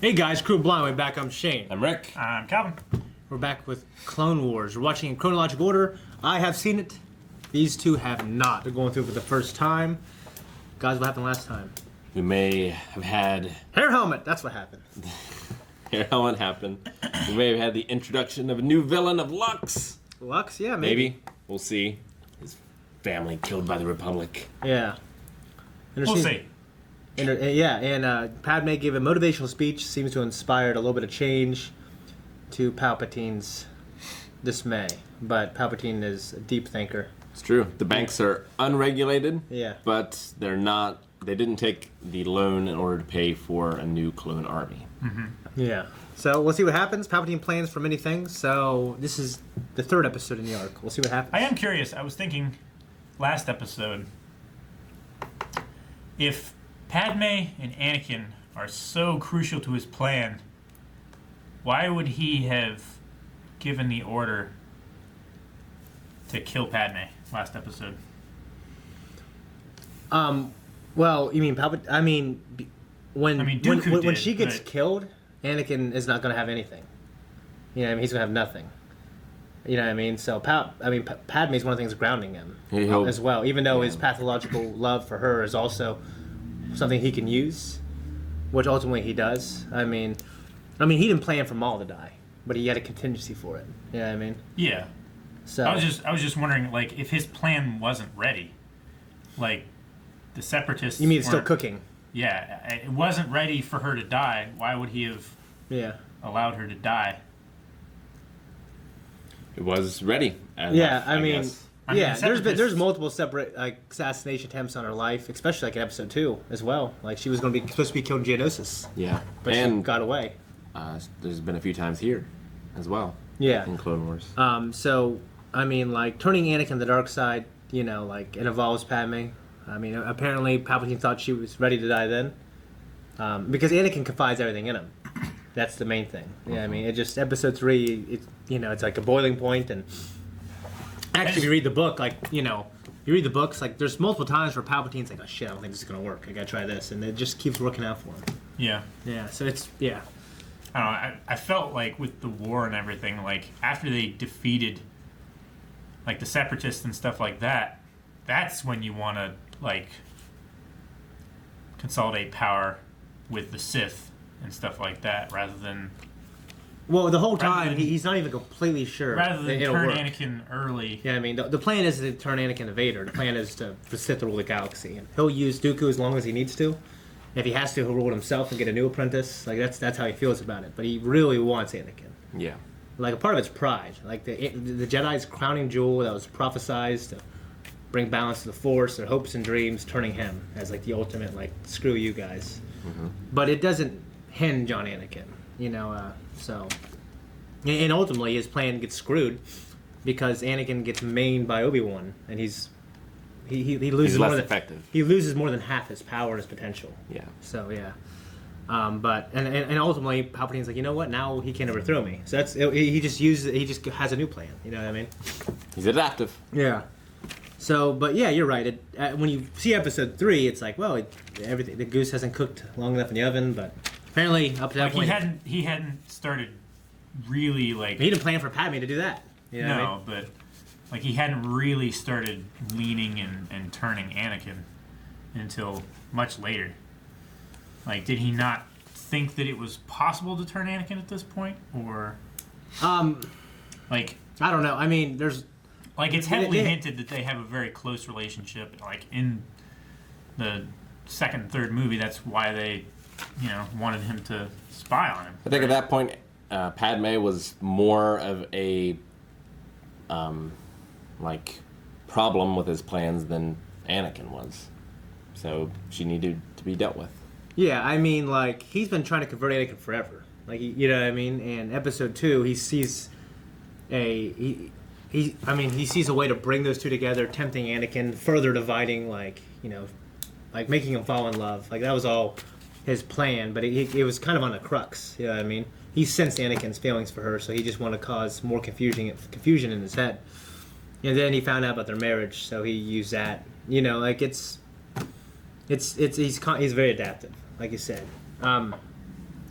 Hey guys, Crew Blindway back. I'm Shane. I'm Rick. I'm Calvin. We're back with Clone Wars. We're watching in chronological order. I have seen it. These two have not. They're going through it for the first time. Guys, what happened last time? We may have had... Hair helmet. That's what happened. Hair helmet happened. We may have had the introduction of a new villain of Lux. Lux? Yeah, maybe. We'll see. His family killed by the Republic. Yeah. We'll see. Padme gave a motivational speech. Seems to have inspired a little bit of change to Palpatine's dismay. But Palpatine is a deep thinker. It's true. The banks are unregulated. Yeah. But they're not... They didn't take the loan in order to pay for a new clone army. Mm-hmm. Yeah. So we'll see what happens. Palpatine plans for many things. So this is the third episode in the arc. We'll see what happens. I am curious. I was thinking last episode, if Padme and Anakin are so crucial to his plan, why would he have given the order to kill Padme last episode? Well, you mean Palpatine? I mean, Dooku when did, she gets but... killed, Anakin is not going to have anything. You know what I mean? He's going to have nothing. You know what I mean? So, Padme is one of the things grounding him as well, even though his pathological love for her is also something he can use, which ultimately he does. I mean, he didn't plan for Maul to die, but he had a contingency for it. You know what I mean? Yeah. So I was just wondering, like, if his plan wasn't ready, like the Separatists. You mean it's still cooking? Yeah, it wasn't ready for her to die. Why would he have? Allowed her to die? It was ready. There's multiple separate assassination attempts on her life, especially like in episode 2 as well. Like she was supposed to be killed in Geonosis. Yeah, but she got away. There's been a few times here, as well. Yeah, in Clone Wars. So I mean, like turning Anakin to the dark side, you know, like it involves Padme. I mean, apparently Palpatine thought she was ready to die then, because Anakin confides everything in him. That's the main thing. Yeah, I mean, it just episode 3. It's like a boiling point, and actually, if you read the book, like there's multiple times where Palpatine's like, "Oh shit, I don't think this is gonna work. I gotta try this," and it just keeps working out for him. Yeah. Yeah. So it's I don't know. I felt like with the war and everything, like after they defeated, like the Separatists and stuff like that, that's when you want to like consolidate power with the Sith and stuff like that, rather than. Well, the whole time he's not even completely sure. Rather than turn work. Anakin early. Yeah, I mean the plan is to turn Anakin to Vader. The plan is for Sith to rule the galaxy, and he'll use Dooku as long as he needs to. If he has to, he'll rule it himself and get a new apprentice. Like that's how he feels about it. But he really wants Anakin. Yeah. Like a part of it's pride. Like the Jedi's crowning jewel that was prophesized to bring balance to the Force, their hopes and dreams, turning him as like the ultimate like screw you guys. Mm-hmm. But it doesn't hinge on Anakin, you know. So, and ultimately his plan gets screwed because Anakin gets mained by Obi-Wan, and he loses less effective. He loses more than half his power and his potential. Yeah. So yeah. But ultimately Palpatine's like, you know what? Now he can't overthrow me. So he just has a new plan. You know what I mean? He's adaptive. Yeah. So, but yeah, you're right. When you see episode 3, it's like, well, everything the goose hasn't cooked long enough in the oven, but apparently up to that point he hadn't started really like. He didn't plan for Padme to do that. You know what I mean? But like he hadn't really started leaning and turning Anakin until much later. Like, did he not think that it was possible to turn Anakin at this point, or like I don't know. I mean, there's. Like, it's heavily hinted that they have a very close relationship. Like, in the second and third movie, that's why they, wanted him to spy on him. I think at that point, Padme was more of a, problem with his plans than Anakin was. So she needed to be dealt with. Yeah, I mean, like, he's been trying to convert Anakin forever. Like, you know what I mean? And episode 2, he sees he sees a way to bring those two together, tempting Anakin, further dividing, like making him fall in love. Like, that was all his plan, but it was kind of on a crux. You know what I mean? He sensed Anakin's feelings for her, so he just wanted to cause more confusion in his head. And then he found out about their marriage, so he used that. You know, like he's very adaptive, like you said.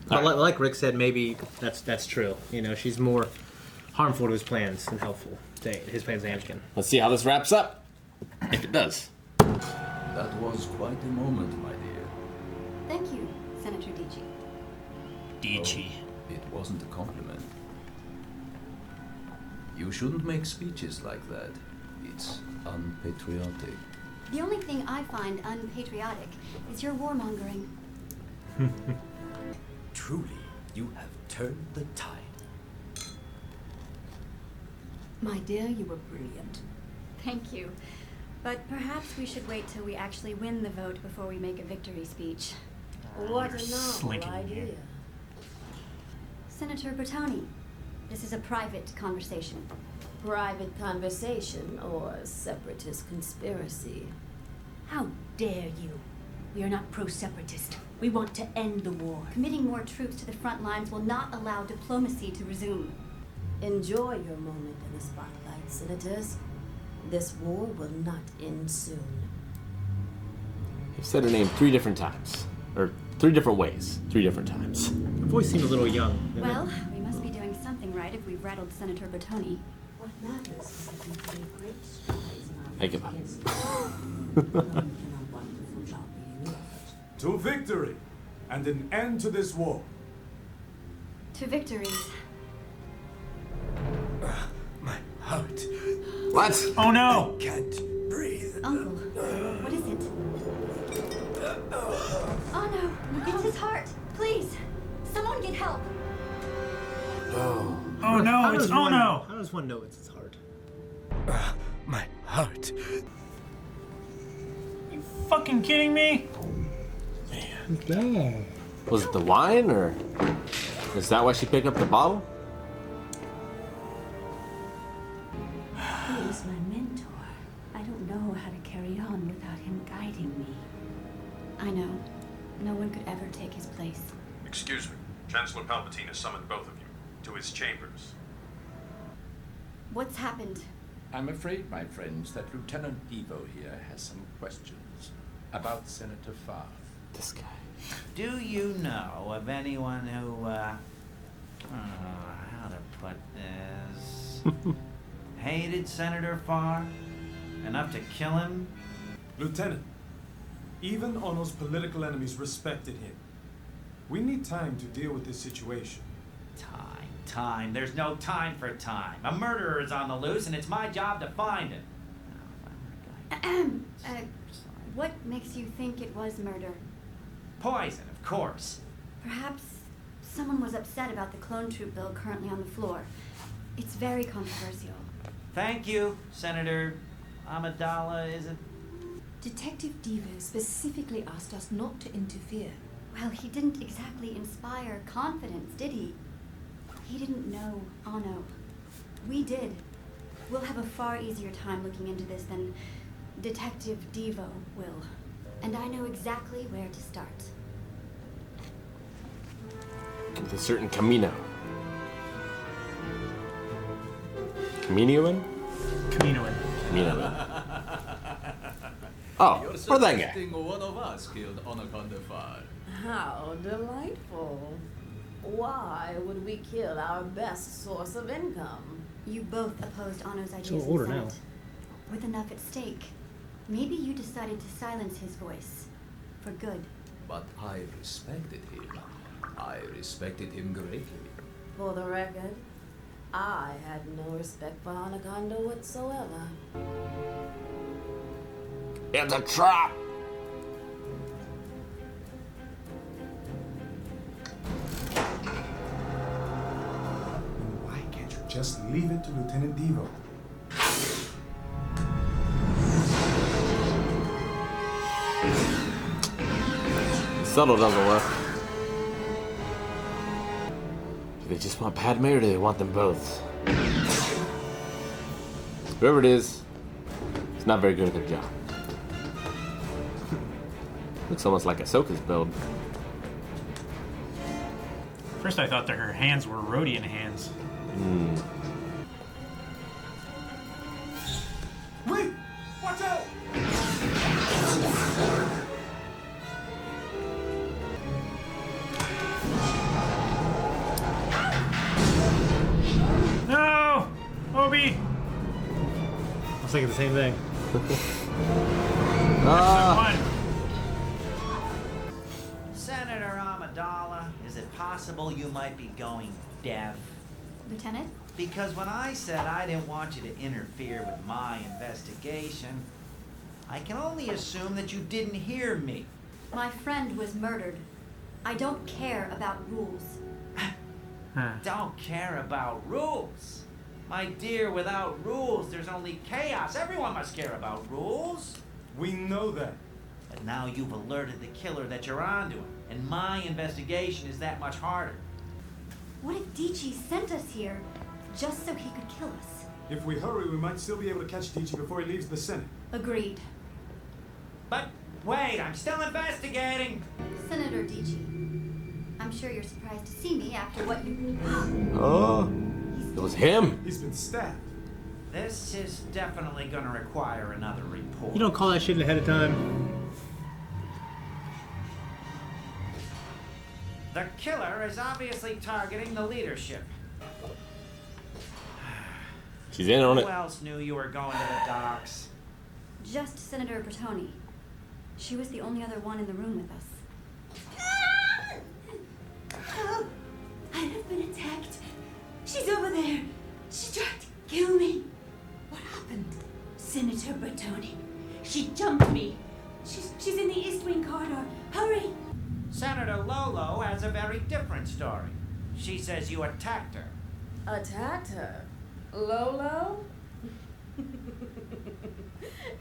But like Rick said, maybe that's true. You know, she's more harmful to his plans than helpful to his plans, Anakin. Let's see how this wraps up. If it does. That was quite a moment, my dear. Thank you, Senator Dici. Dici. It wasn't a compliment. You shouldn't make speeches like that. It's unpatriotic. The only thing I find unpatriotic is your warmongering. Truly, you have turned the tide. My dear, you were brilliant. Thank you. But perhaps we should wait till we actually win the vote before we make a victory speech. What You're a novel slinking idea. here. Senator Bertoni, this is a private conversation. Private conversation or separatist conspiracy? How dare you? We are not pro-separatist. We want to end the war. Committing more troops to the front lines will not allow diplomacy to resume. Enjoy your moment in the spotlight, senators. This war will not end soon. You've said her name 3 different times. Or 3 different ways. 3 different times. Her voice seemed a little young. didn't it? Well, we must be doing something right if we've rattled Senator Bertoni. What matters is that we made great strides in our I give up. against the wonderful job being yours. To victory and an end to this war. To victories. My heart What? Oh no! can't breathe. Uncle, what is it? Oh no, it's his heart. Please, someone get help. Oh, Oh no! How It's does oh one- no! How does one know it's his heart? my heart. You fucking kidding me? Was it the wine, or is that why she picked up the bottle? He is my mentor. I don't know how to carry on without him guiding me. I know. No one could ever take his place. Excuse me. Chancellor Palpatine has summoned both of you to his chambers. What's happened? I'm afraid, my friends, that Lieutenant Evo here has some questions about Senator Farr. This guy. Do you know of anyone who, how to put this, hated Senator Farr enough to kill him? Lieutenant, even Ono's political enemies respected him. We need time to deal with this situation. Time. There's no time for time. A murderer is on the loose, and it's my job to find him. What makes you think it was murder? Poison, of course. Perhaps someone was upset about the clone troop bill currently on the floor. It's very controversial. Thank you, Senator Amidala, is it? Detective Devo specifically asked us not to interfere. Well, he didn't exactly inspire confidence, did he? He didn't know Ano. We did. We'll have a far easier time looking into this than Detective Devo will. And I know exactly where to start. With a certain Camino. Caminoan? Caminoan. Caminoan. Oh, You're where'd that guy? suggesting one of us killed Anaconda Farr. How delightful. Why would we kill our best source of income? You both opposed Ano's ideas So in older Senate. now. With enough at stake, maybe you decided to silence his voice. For good. But I respected him. I respected him greatly. For the record, I had no respect for Anaconda whatsoever. It's a trap! Why can't you just leave it to Lieutenant Devo? Subtle doesn't work. Do they just want Padme or do they want them both? Whoever it is, it's not very good at their job. Looks almost like Ahsoka's build. First, I thought that her hands were Rhodian hands. Wait! Watch out! Ivy! I was thinking the same thing. Senator Amidala, is it possible you might be going deaf? Lieutenant? Because when I said I didn't want you to interfere with my investigation, I can only assume that you didn't hear me. My friend was murdered. I don't care about rules. Don't care about rules? My dear, without rules, there's only chaos. Everyone must care about rules. We know that. But now you've alerted the killer that you're onto him, and my investigation is that much harder. What if Dici sent us here just so he could kill us? If we hurry, we might still be able to catch Dici before he leaves the Senate. Agreed. But wait, I'm still investigating. Senator Dici, I'm sure you're surprised to see me after what you... Oh, it was him. He's been stabbed. This is definitely going to require another report. You don't call that shit ahead of time. The killer is obviously targeting the leadership. She's in on Who it. else knew you were going to the docks? Just Senator Bertoni. She was the only other one in the room with us. Help! I have been attacked. She's over there. She tried to kill me. What happened? Senator Bertoni. She jumped me. She's in the East Wing corridor. Hurry! Senator Lolo has a very different story. She says you attacked her. Attacked her? Lolo?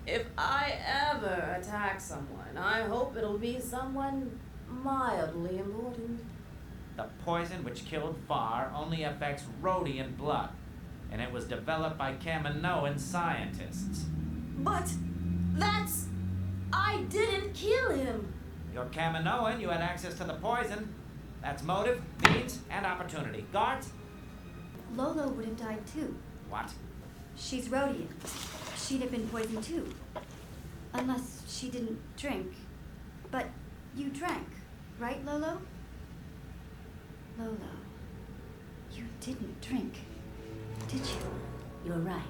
If I ever attack someone, I hope it'll be someone mildly important. The poison which killed Var only affects Rhodian blood, and it was developed by Kaminoan scientists. But that's... I didn't kill him. You're Kaminoan, you had access to the poison. That's motive, means, and opportunity. Guards? Lolo would have died too. What? She's Rhodian. She'd have been poisoned too. Unless she didn't drink. But you drank, right, Lolo? Lolo, you didn't drink, did you? You're right.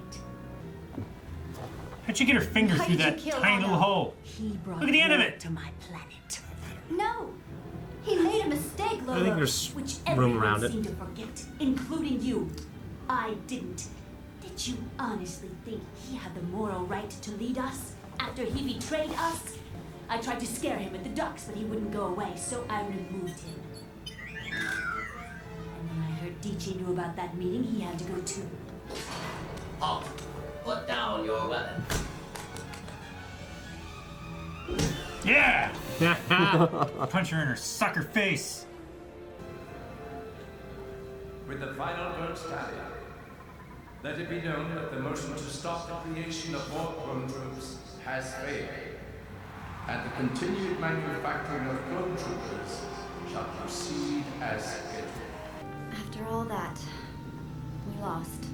How'd she get her finger Why through did you that kill tiny little Otto? hole? He brought Look at the end of war it. to my planet. No! He made a mistake, Lolo. I think there's Which room everyone around it. seemed to forget, including you. I didn't. Did you honestly think he had the moral right to lead us after he betrayed us? I tried to scare him at the docks, but he wouldn't go away, so I removed him. And when I heard Dici knew about that meeting, he had to go too. Halt! Put down your weapon. Yeah! Punch her in her sucker face. With the final votes tallied, let it be known that the motion to stop the creation of more clone troops has failed, and the continued manufacturing of clone troopers shall proceed as scheduled. After all that, we lost.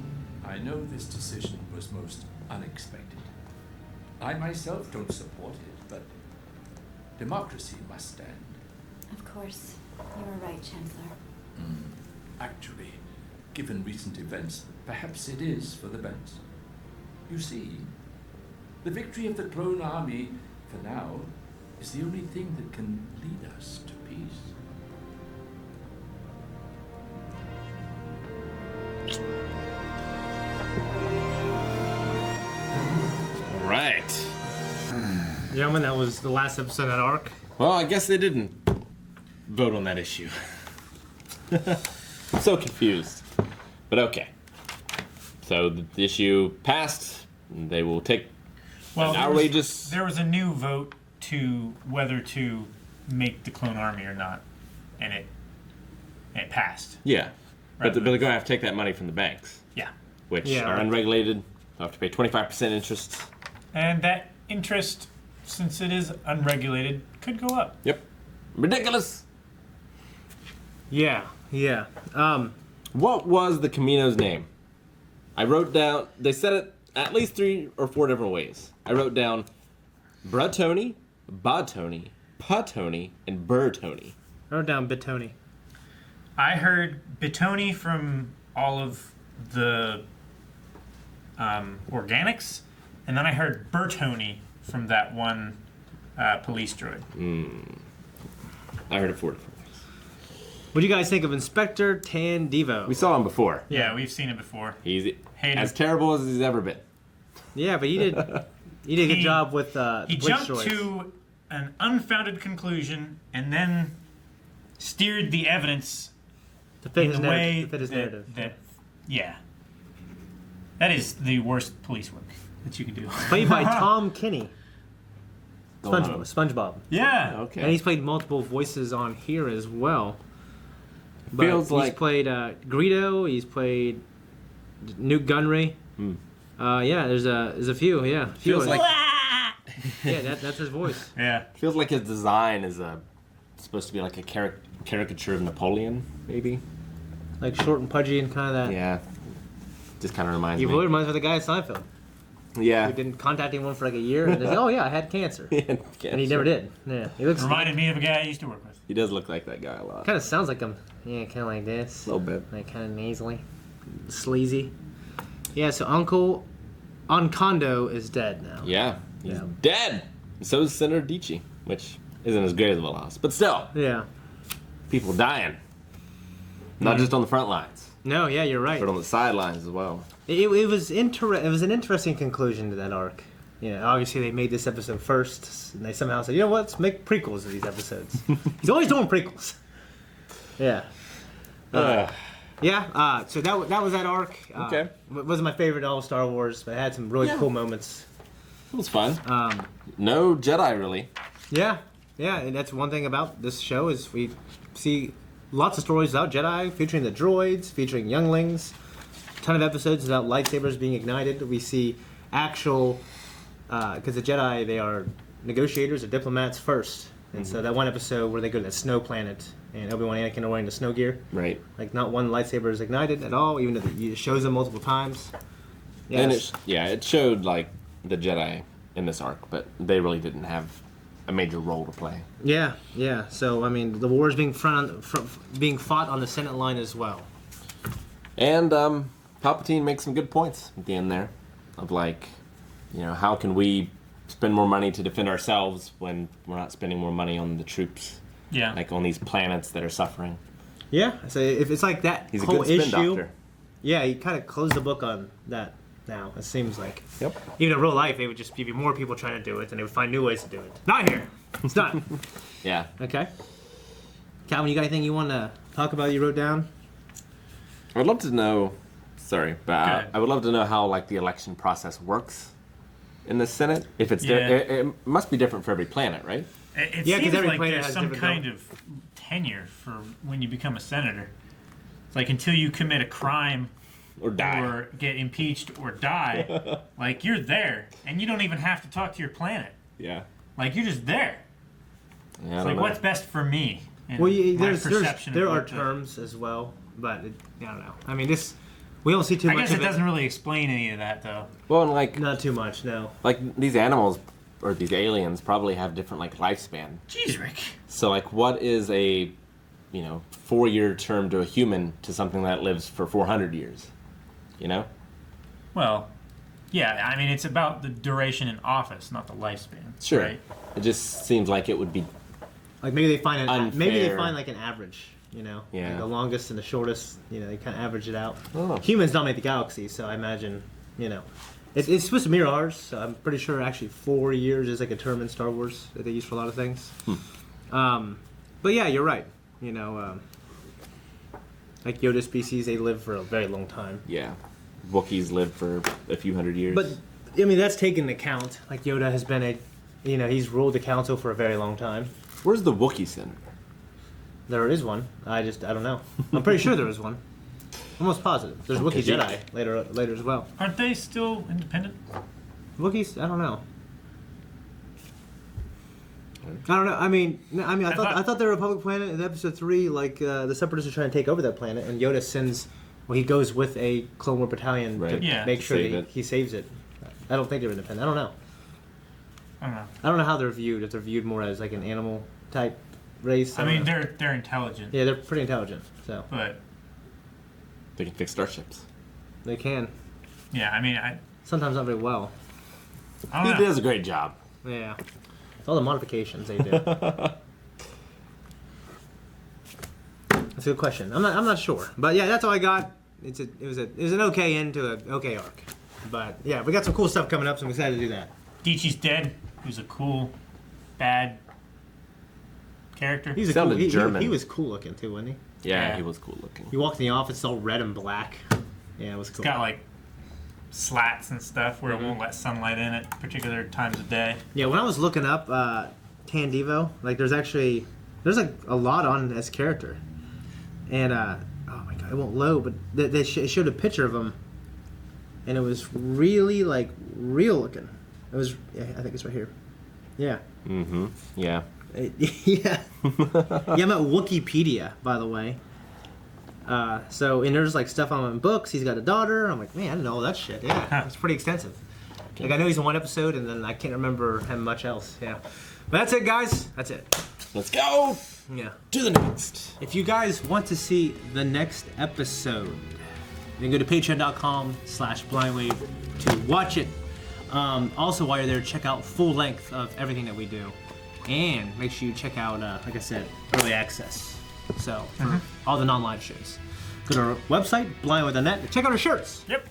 I know this decision was most unexpected. I myself don't support it, but democracy must stand. Of course, you were right, Chancellor. Actually, given recent events, perhaps it is for the best. You see, the victory of the clone army, for now, is the only thing that can lead us to peace. Right. Gentlemen, that was the last episode of that arc. Well, I guess they didn't vote on that issue. I'm so confused. But okay. So the issue passed. And they will take Well, an there outrageous. there was a new vote to whether to make the clone army or not, and it passed. Yeah. But Right. they're going to have to take that money from the banks, Yeah, which Yeah, are right. unregulated. They'll have to pay 25% interest. and that interest, since it is unregulated, could go up. Yep. Ridiculous. Yeah. What was the Camino's name? I wrote down, they said it at least 3 or 4 different ways. I wrote down Bratoni, Batoni, Patoni, and Burtoni. I wrote down Bitoni. I heard Bitoni from all of the organics, and then I heard Bertoni from that one police droid. I heard it 4 different ways. What do you guys think of Inspector Tan Devo? We saw him before. Yeah, we've seen it before. He's Hated as him. terrible as he's ever been. Yeah, but he did a good job with He Blitz jumped droids. to an unfounded conclusion and then steered the evidence to fit in his the way narrative. yeah. That is the worst police work that you can do. Played by Tom Kenny. Don't know. SpongeBob. Yeah. Okay. And he's played multiple voices on here as well. But Feels he's like- played Greedo. He's played Newt Gunray. Yeah, there's a few. Yeah, Feels like yeah, that's his voice. Yeah. feels like his design is supposed to be like a caricature of Napoleon, maybe. Like short and pudgy and kind of that. Yeah. Just kind of reminds He me. really reminds me of the guy at Seinfeld. Yeah. Who didn't contact anyone for like a year, and they say, "Oh yeah, I had cancer," and he never did. Yeah, he looks Reminded me of a guy I used to work with. He does look like that guy a lot. kind of sounds like him. Yeah, kind of like this. A little bit. Like kind of nasally, sleazy. Yeah. So Uncle Onkondo is dead now. Yeah. He's dead. So is Senator Dici, which isn't as great as the loss, but still, Yeah. people dying. Not just on the front lines, No. Yeah, you're right. but on the sidelines as well. It was it was an interesting conclusion to that arc. You know, obviously they made this episode first, and they somehow said, "You know what? Let's make prequels of these episodes." He's always doing prequels. Yeah. Yeah. So that was that arc. Okay. It wasn't my favorite of all Star Wars, but it had some really cool moments. It was fun. No Jedi, really. Yeah. Yeah, and that's one thing about this show is we see lots of stories about Jedi, featuring the droids, featuring younglings. A ton of episodes about lightsabers being ignited. We see actual, because the Jedi, they are negotiators or diplomats first. And so that one episode where they go to that snow planet and Obi-Wan and Anakin are wearing the snow gear. Right. Like not one lightsaber is ignited at all, even though it shows them multiple times. Yeah, And it's- it showed like the Jedi in this arc, but they really didn't have a major role to play. yeah. So I mean, the war is being being fought on the Senate line as well. And Palpatine makes some good points at the end there, of like, you know, how can we spend more money to defend ourselves when we're not spending more money on the troops, Yeah. like on these planets that are suffering. Yeah. So if it's like that He's a whole good spin issue, doctor. yeah, he kind of closed the book on that. Now it seems like. Yep. Even in real life, they would just give you more people trying to do it, and they would find new ways to do it. Not here. It's not. Yeah. Okay. Calvin, you got anything you want to talk about? You wrote down. I would love to know. Sorry, but ahead. I would love to know how like the election process works in the Senate. If it's Yeah. it must be different for every planet, right? It Yeah, 'cause seems every like planet there's has some different kind of tenure for when you become a senator. It's like until you commit a crime Or die. or get impeached or die, like you're there, and you don't even have to talk to your planet. Yeah. Like you're just there. Yeah. I It's don't like know. what's best for me. And Well, my perception there of are what the- terms as well, but I don't know. I mean, this we don't see too I much guess of it doesn't really explain any of that though. Well, and like Not too much, no. these animals or these aliens probably have different like lifespan. Jeez, Rick. So like, what is a 4-year term to a human to something that lives for 400 years? You know? Well, yeah. I mean, it's about the duration in office, not the lifespan. Sure. Right? It just seems like it would be. Like maybe they find Unfair. like an average. Yeah. Like the longest and the shortest. They kind of average it out. Oh. Humans dominate the galaxy, so I imagine it's supposed to mirror ours. So I'm pretty sure actually 4 years is like a term in Star Wars that they use for a lot of things. But yeah, you're right. Like Yoda species, they live for a very long time. Yeah. Wookiees live for a few hundred years. But I mean, that's taken into account. Like Yoda has been he's ruled the council for a very long time. Where's the Wookiee Center? There is one. I don't know. I'm pretty sure there is one. Almost positive. There's Wookiee Jedi later as well. Aren't they still independent? Wookiees? I don't know. I don't know. I mean, I thought they were a public planet in episode 3. Like the Separatists are trying to take over that planet, and Yoda sends. Well, he goes with a Clone War battalion to Yeah. make sure Save that it. he saves it. I don't think they're independent. I don't know. I don't know. I don't know how they're viewed. If they're viewed more as like an animal type race. I don't mean, know. they're intelligent, Yeah, they're pretty intelligent. So but They can fix starships. they can. yeah, I mean, sometimes not very well. I He don't know. does a great job. Yeah. All the modifications they do. That's a good question. I'm not sure, but yeah, that's all I got. It was an okay end to an okay arc, but yeah, we got some cool stuff coming up, so I'm excited to do that. Dietschy's dead. He was a cool, bad character. He's Sounded he German. was cool looking too, wasn't he? Yeah, Yeah. he was cool looking. He walked in the office all red and black. Yeah, it was cool. It's got like slats and stuff where it won't let sunlight in at particular times of day. Yeah, when I was looking up Tan Devo, like there's like a lot on his character, and oh my god, it won't load, but it showed a picture of him, and it was really like real looking. It was, yeah, I think it's right here. Yeah. Mm-hmm. Yeah. Yeah. Yeah, I'm at Wikipedia, by the way. So, and there's like stuff on him in books. He's got a daughter. I'm like, man, I didn't know all that shit. Yeah, it's pretty extensive. Like, I know he's in one episode, and then I can't remember him much else. Yeah. But that's it, guys. That's it. Let's go Yeah. to the next. If you guys want to see the next episode, then go to patreon.com/blindwave to watch it. Also, while you're there, check out full length of everything that we do. And make sure you check out, like I said, early access. So, for all the non-live shows. Go to our website, blindwave.net, and check out our shirts. Yep.